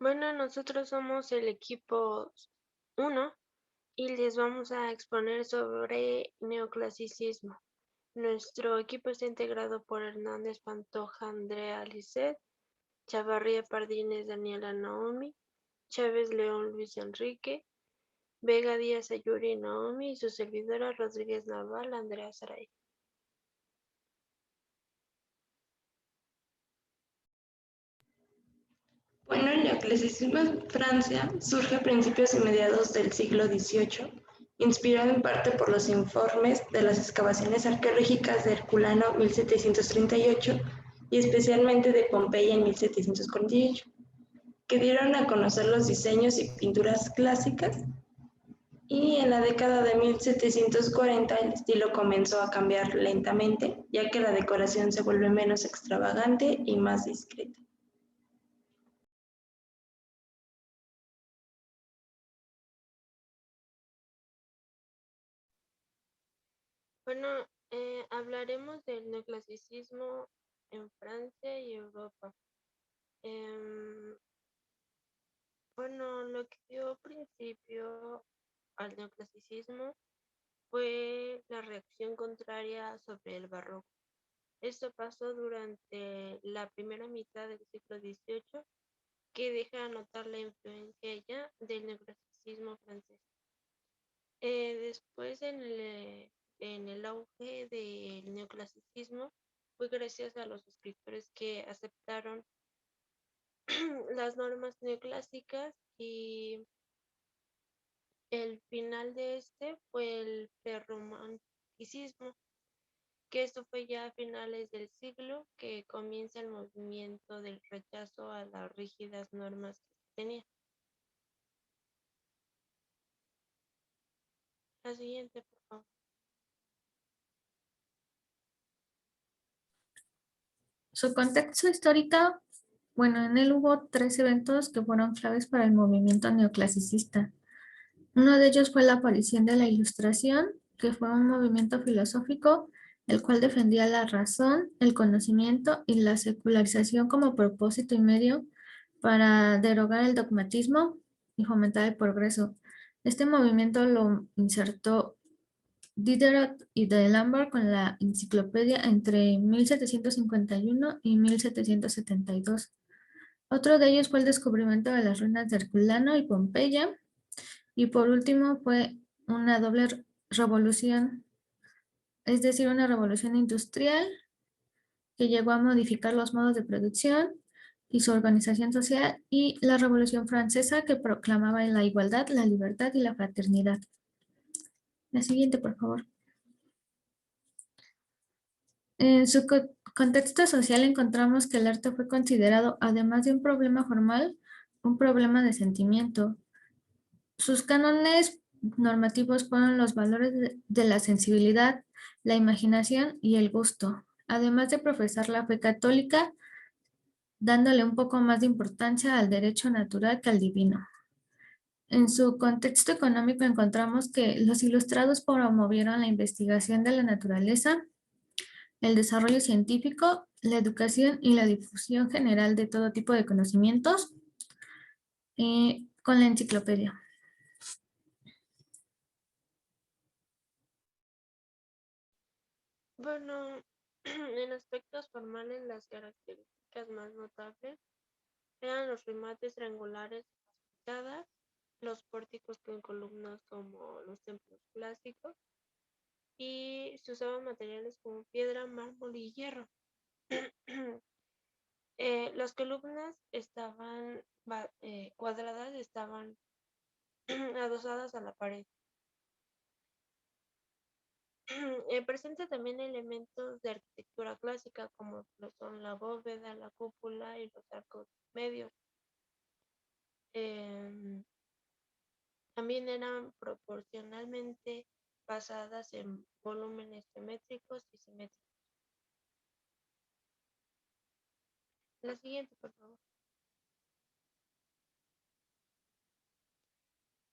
Bueno, nosotros somos el equipo 1 y les vamos a exponer sobre neoclasicismo. Nuestro equipo está integrado por Hernández Pantoja, Andrea Lisset, Chavarría Pardines, Daniela Naomi, Chávez León, Luis Enrique, Vega Díaz Ayuri Naomi y su servidora Rodríguez Naval, Andrea Saray. Bueno, el neoclasicismo en Francia surge a principios y mediados del siglo XVIII, inspirado en parte por los informes de las excavaciones arqueológicas de Herculano 1738 y especialmente de Pompeya en 1748, que dieron a conocer los diseños y pinturas clásicas, y en la década de 1740 el estilo comenzó a cambiar lentamente, ya que la decoración se vuelve menos extravagante y más discreta. Bueno, hablaremos del neoclasicismo en Francia y Europa. Em, Bueno, lo que dio principio al neoclasicismo fue la reacción contraria sobre el barroco. Esto pasó durante la primera mitad del siglo XVIII, que deja notar la influencia ya del neoclasicismo francés. Después, en el auge del neoclasicismo, fue gracias a los escritores que aceptaron las normas neoclásicas y el final de este fue el prerromanticismo, que esto fue ya a finales del siglo que comienza el movimiento del rechazo a las rígidas normas que se tenía. La siguiente, por favor. Su contexto histórico, bueno, en él hubo tres eventos que fueron claves para el movimiento neoclasicista. Uno de ellos fue la aparición de la Ilustración, que fue un movimiento filosófico el cual defendía la razón, el conocimiento y la secularización como propósito y medio para derogar el dogmatismo y fomentar el progreso. Este movimiento lo insertó Diderot y D'Alembert con la enciclopedia entre 1751 y 1772. Otro de ellos fue el descubrimiento de las ruinas de Herculano y Pompeya. Y por último fue una doble revolución, es decir, una revolución industrial que llegó a modificar los modos de producción y su organización social, y la Revolución Francesa que proclamaba la igualdad, la libertad y la fraternidad. La siguiente, por favor. En su contexto social encontramos que el arte fue considerado, además de un problema formal, un problema de sentimiento. Sus cánones normativos fueron los valores de la sensibilidad, la imaginación y el gusto, además de profesar la fe católica, dándole un poco más de importancia al derecho natural que al divino. En su contexto económico encontramos que los ilustrados promovieron la investigación de la naturaleza, el desarrollo científico, la educación y la difusión general de todo tipo de conocimientos con la enciclopedia. Bueno, en aspectos formales, las características más notables eran los remates triangulares de las fachadas, los pórticos con columnas como los templos clásicos, y se usaban materiales como piedra, mármol y hierro. Las columnas estaban cuadradas, estaban adosadas a la pared. Presenta también elementos de arquitectura clásica como lo son la bóveda, la cúpula y los arcos medios. Em, También eran proporcionalmente basadas en volúmenes geométricos y simétricos. La siguiente, por favor.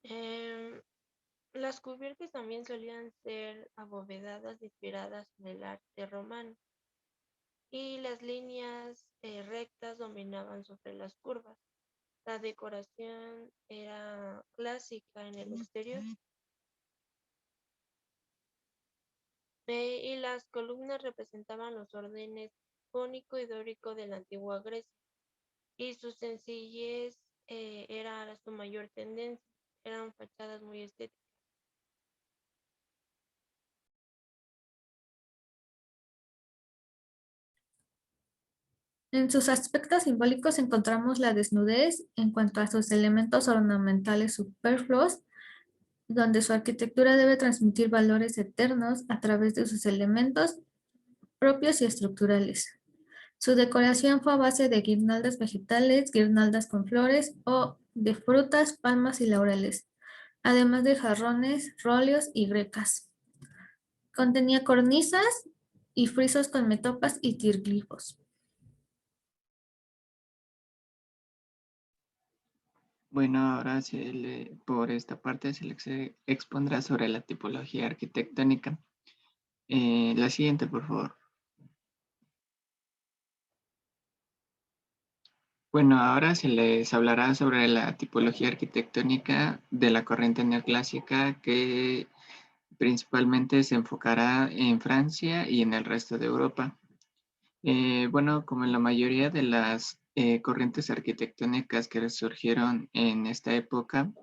Em, las cubiertas también solían ser abovedadas inspiradas en el arte romano y las líneas rectas dominaban sobre las curvas. La decoración era clásica en el exterior y las columnas representaban los órdenes jónico y dórico de la antigua Grecia, y su sencillez era su mayor tendencia. Eran fachadas muy estéticas. En sus aspectos simbólicos encontramos la desnudez en cuanto a sus elementos ornamentales superfluos, donde su arquitectura debe transmitir valores eternos a través de sus elementos propios y estructurales. Su decoración fue a base de guirnaldas vegetales, guirnaldas con flores o de frutas, palmas y laureles, además de jarrones, róleos y grecas. Contenía cornisas y frisos con metopas y tirglifos. Bueno, ahora por esta parte se les expondrá sobre la tipología arquitectónica. La siguiente, por favor. Bueno, ahora se les hablará sobre la tipología arquitectónica de la corriente neoclásica, que principalmente se enfocará en Francia y en el resto de Europa. Bueno, como en la mayoría de las corrientes arquitectónicas que surgieron en esta época,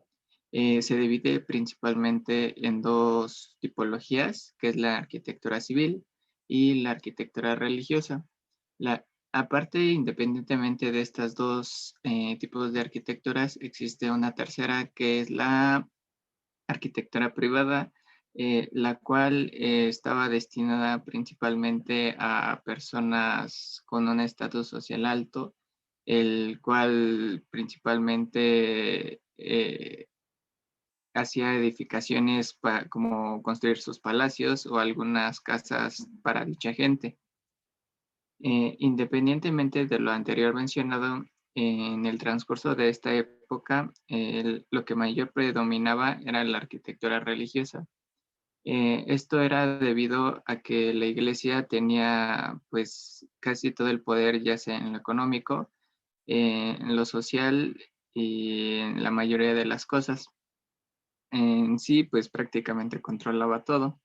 se divide principalmente en dos tipologías, que es la arquitectura civil y la arquitectura religiosa. Aparte, independientemente de estas dos tipos de arquitecturas, existe una tercera que es la arquitectura privada, la cual estaba destinada principalmente a personas con un estatus social alto, el cual principalmente hacía edificaciones como construir sus palacios o algunas casas para dicha gente. Independientemente de lo anterior mencionado, en el transcurso de esta época, lo que mayor predominaba era la arquitectura religiosa. Esto era debido a que la iglesia tenía pues casi todo el poder, ya sea en lo económico, en lo social y en la mayoría de las cosas. En sí, pues prácticamente controlaba todo.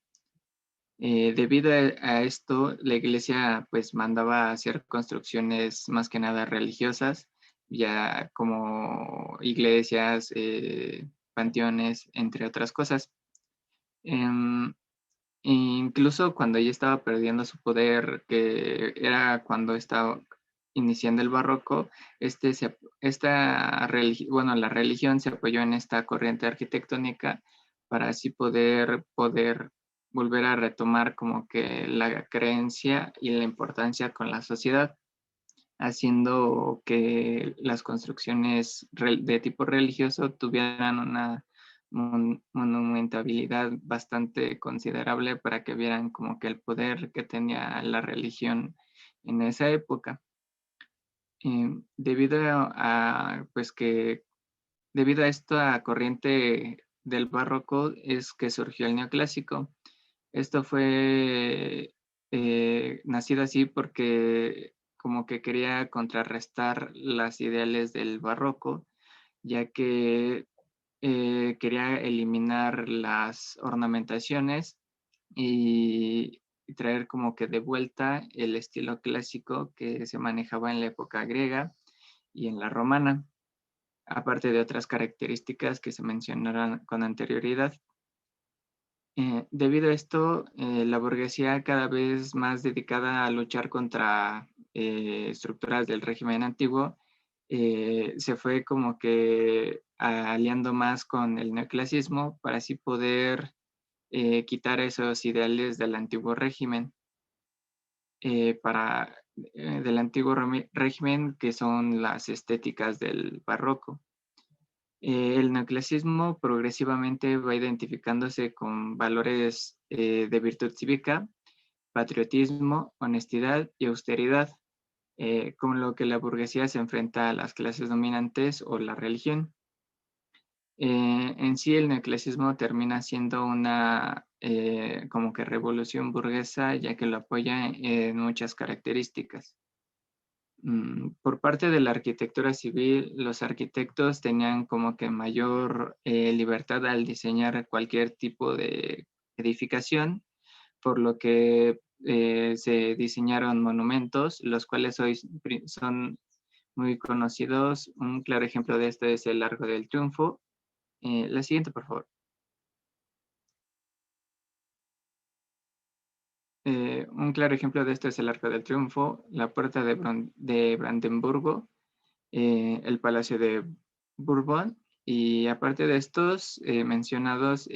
Debido a esto, la iglesia pues mandaba hacer construcciones más que nada religiosas, ya como iglesias, panteones, entre otras cosas. Em, Incluso cuando ella estaba perdiendo su poder, que era cuando estaba iniciando el barroco, la religión se apoyó en esta corriente arquitectónica para así poder volver a retomar como que la creencia y la importancia con la sociedad, haciendo que las construcciones de tipo religioso tuvieran una monumentabilidad bastante considerable para que vieran como que el poder que tenía la religión en esa época. Debido debido a esta corriente del barroco es que surgió el neoclásico. Esto fue nacido así porque como que quería contrarrestar las ideales del barroco, ya que quería eliminar las ornamentaciones y traer como que de vuelta el estilo clásico que se manejaba en la época griega y en la romana, aparte de otras características que se mencionaron con anterioridad. Debido a esto, la burguesía cada vez más dedicada a luchar contra estructuras del régimen antiguo, se fue como que aliando más con el neoclasismo para así poder quitar esos ideales del antiguo régimen, del antiguo régimen que son las estéticas del barroco. El neoclasismo progresivamente va identificándose con valores de virtud cívica, patriotismo, honestidad y austeridad, con lo que la burguesía se enfrenta a las clases dominantes o la religión. En sí, el neoclasismo termina siendo una como que revolución burguesa, ya que lo apoya en muchas características. Por parte de la arquitectura civil, los arquitectos tenían como que mayor libertad al diseñar cualquier tipo de edificación, por lo que se diseñaron monumentos, los cuales hoy son muy conocidos. Un claro ejemplo de esto es el Arco del Triunfo. La siguiente, por favor. Un claro ejemplo de esto es el Arco del Triunfo, la Puerta de Brandenburgo, el Palacio de Bourbon, y aparte de estos mencionados,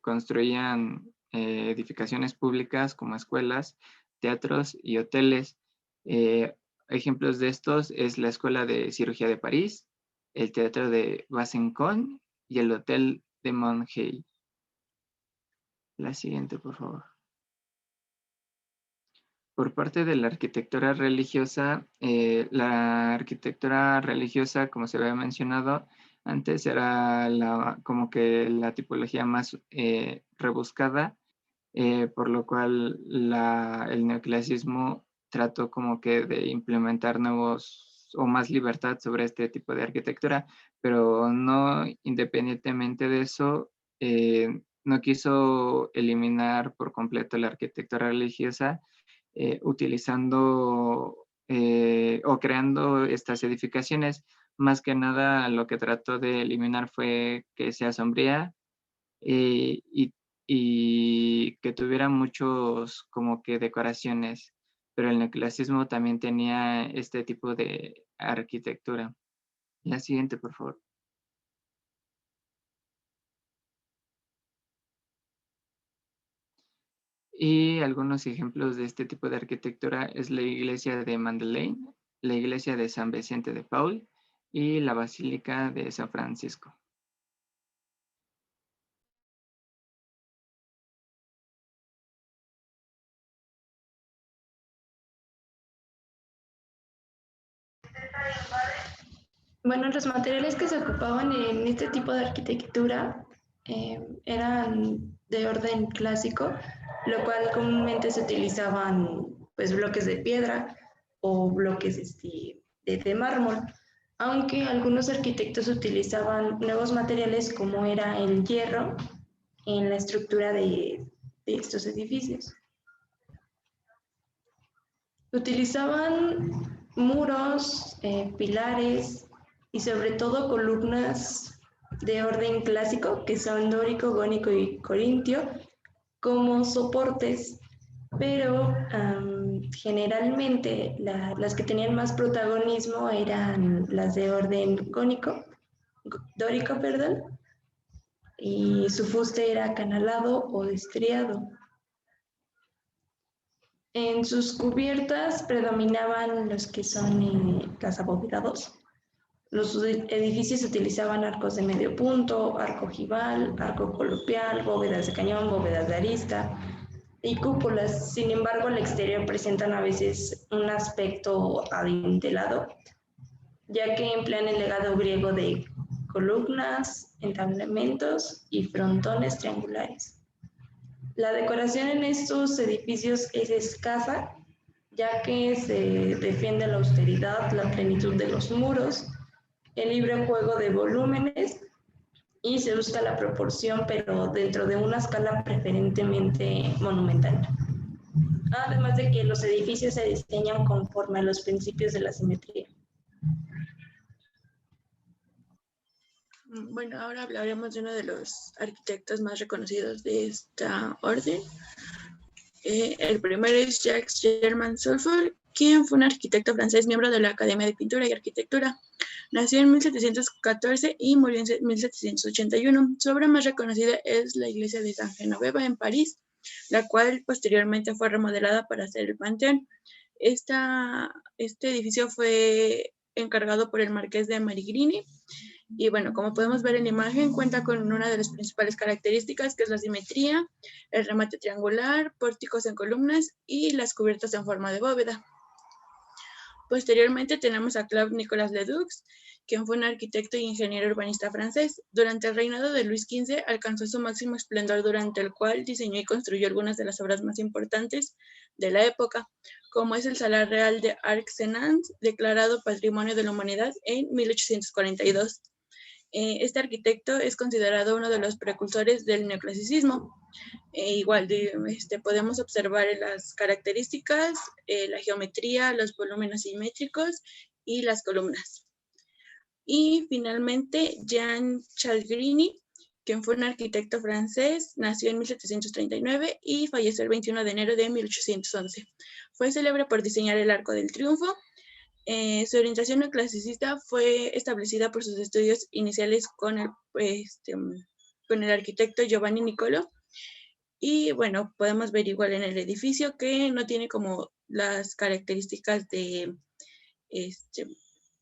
construían edificaciones públicas como escuelas, teatros y hoteles. Ejemplos de estos es la Escuela de Cirugía de París, el Teatro de Besançon y el Hotel de Montheil. La siguiente, por favor. Por parte de la arquitectura religiosa, como se había mencionado antes, era como que la tipología más rebuscada, por lo cual el neoclasismo trató como que de implementar nuevos o más libertad sobre este tipo de arquitectura, pero no independientemente de eso, no quiso eliminar por completo la arquitectura religiosa, utilizando o creando estas edificaciones. Más que nada lo que trató de eliminar fue que sea sombría y que tuviera muchos como que decoraciones, pero el neoclasismo también tenía este tipo de arquitectura. La siguiente, por favor. Y algunos ejemplos de este tipo de arquitectura es la iglesia de Madeleine, la iglesia de San Vicente de Paul y la basílica de San Francisco. Bueno, los materiales que se ocupaban en este tipo de arquitectura eran de orden clásico, lo cual comúnmente se utilizaban pues bloques de piedra o bloques de mármol, aunque algunos arquitectos utilizaban nuevos materiales como era el hierro en la estructura de estos edificios. Utilizaban muros, pilares y sobre todo columnas de orden clásico, que son dórico, gónico y corintio, como soportes, pero generalmente las que tenían más protagonismo eran las de orden dórico, y su fuste era acanalado o estriado. En sus cubiertas predominaban los que son las abovedados. Los edificios utilizaban arcos de medio punto, arco ojival, arco colopial, bóvedas de cañón, bóvedas de arista y cúpulas. Sin embargo, al exterior presentan a veces un aspecto adintelado, ya que emplean el legado griego de columnas, entablamentos y frontones triangulares. La decoración en estos edificios es escasa, ya que se defiende la austeridad, la plenitud de los muros, el libre juego de volúmenes y se busca la proporción, pero dentro de una escala preferentemente monumental. Además de que los edificios se diseñan conforme a los principios de la simetría. Bueno, ahora hablaremos de uno de los arquitectos más reconocidos de esta orden. El primero es Jacques Germain Solfort, quien fue un arquitecto francés, miembro de la Academia de Pintura y Arquitectura. Nació en 1714 y murió en 1781. Su obra más reconocida es la iglesia de San Genoveva en París, la cual posteriormente fue remodelada para hacer el Panteón. Este edificio fue encargado por el marqués de Marigny. Y bueno, como podemos ver en la imagen, cuenta con una de las principales características, que es la simetría, el remate triangular, pórticos en columnas y las cubiertas en forma de bóveda. Posteriormente tenemos a Claude Nicolas Ledoux, quien fue un arquitecto e ingeniero urbanista francés. Durante el reinado de Luis XV alcanzó su máximo esplendor, durante el cual diseñó y construyó algunas de las obras más importantes de la época, como es el Salar Real de Arc-Senans, declarado Patrimonio de la Humanidad en 1842. Este arquitecto es considerado uno de los precursores del neoclasicismo. Igual podemos observar las características, la geometría, los volúmenes simétricos y las columnas. Y finalmente, Jean Chalgrini, quien fue un arquitecto francés, nació en 1739 y falleció el 21 de enero de 1811. Fue célebre por diseñar el Arco del Triunfo. Su orientación neoclasicista fue establecida por sus estudios iniciales con el arquitecto Giovanni Niccolò. Y bueno, podemos ver igual en el edificio que no tiene como las características de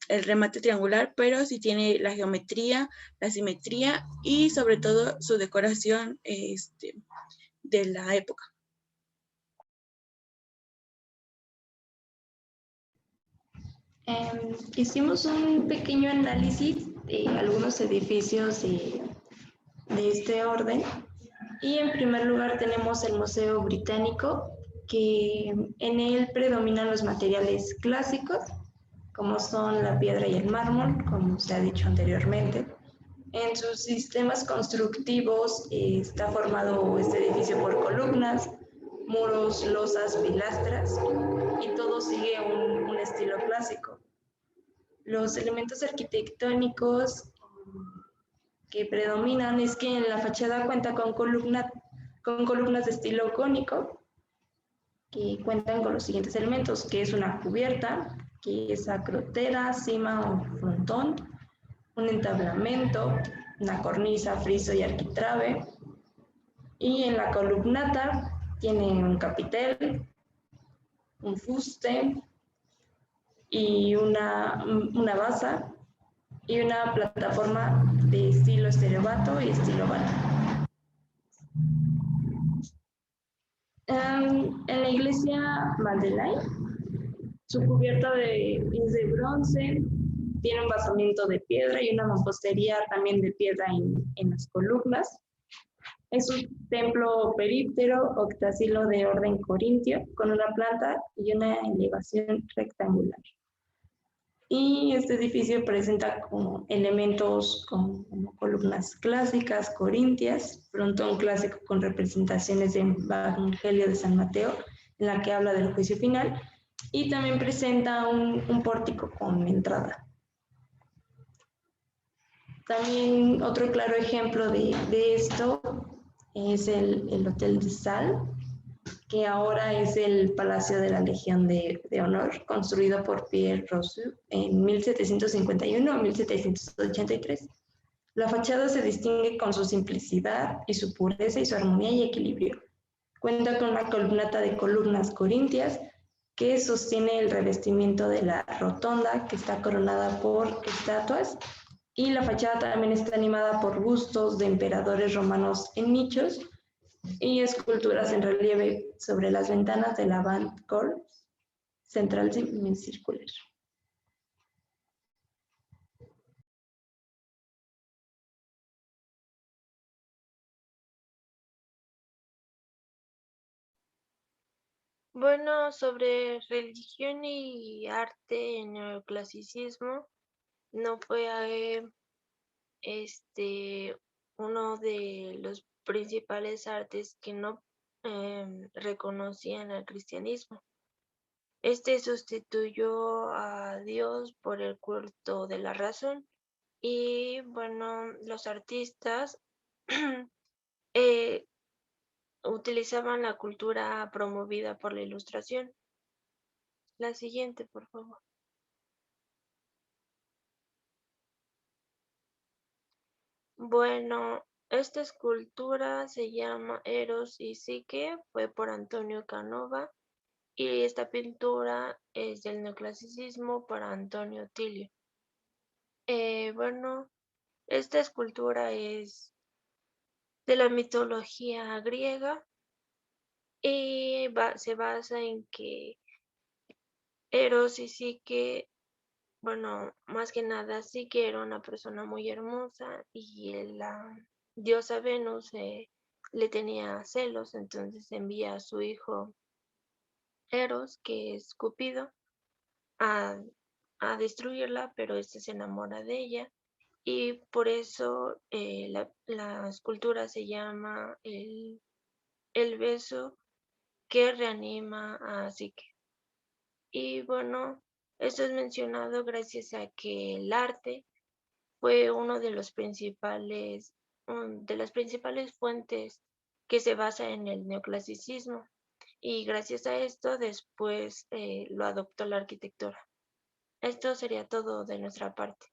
el remate triangular, pero sí tiene la geometría, la simetría y sobre todo su decoración de la época. Hicimos un pequeño análisis de algunos edificios de este orden. Y en primer lugar tenemos el Museo Británico, que en él predominan los materiales clásicos, como son la piedra y el mármol, como se ha dicho anteriormente. En sus sistemas constructivos está formado este edificio por columnas, muros, losas, pilastras, y todo sigue un estilo clásico. Los elementos arquitectónicos que predominan es que en la fachada cuenta con columnas de estilo cónico, que cuentan con los siguientes elementos, que es una cubierta, que es acrotera, cima o frontón, un entablamento, una cornisa, friso y arquitrabe, y en la columnata tiene un capitel, un fuste y una basa y una plataforma de estilo estereobato y estilo bata. En la iglesia Madeleine, su cubierta es de bronce, tiene un basamento de piedra y una mampostería también de piedra en las columnas. Es un templo períptero octacilo de orden corintio con una planta y una elevación rectangular. Y este edificio presenta como elementos como columnas clásicas corintias, frontón clásico con representaciones del Evangelio de San Mateo, en la que habla del juicio final, y también presenta un pórtico con entrada. También otro claro ejemplo de esto es el Hotel de Sal, que ahora es el Palacio de la Legión de Honor, construido por Pierre Rousseau en 1751 a 1783. La fachada se distingue con su simplicidad y su pureza y su armonía y equilibrio. Cuenta con una columnata de columnas corintias que sostiene el revestimiento de la rotonda, que está coronada por estatuas, y la fachada también está animada por bustos de emperadores romanos en nichos y esculturas en relieve sobre las ventanas de la avant-corps central semicircular. Bueno, sobre religión y arte en el clasicismo, no fue uno de los principales artes que no reconocían al cristianismo. Este sustituyó a Dios por el culto de la razón y bueno, los artistas utilizaban la cultura promovida por la Ilustración. La siguiente, por favor. Bueno, esta escultura se llama Eros y Psique, fue por Antonio Canova, y esta pintura es del neoclasicismo por Antonio Tilio. Bueno, esta escultura es de la mitología griega y se basa en que Eros y Psique bueno, más que nada sí que era una persona muy hermosa y la diosa Venus le tenía celos, entonces envía a su hijo Eros, que es Cupido, a, a destruirla, pero este se enamora de ella y por eso la escultura se llama el beso que reanima a Psique. Y bueno, esto es mencionado gracias a que el arte fue uno de los de las principales fuentes que se basa en el neoclasicismo. Y gracias a esto después lo adoptó la arquitectura. Esto sería todo de nuestra parte.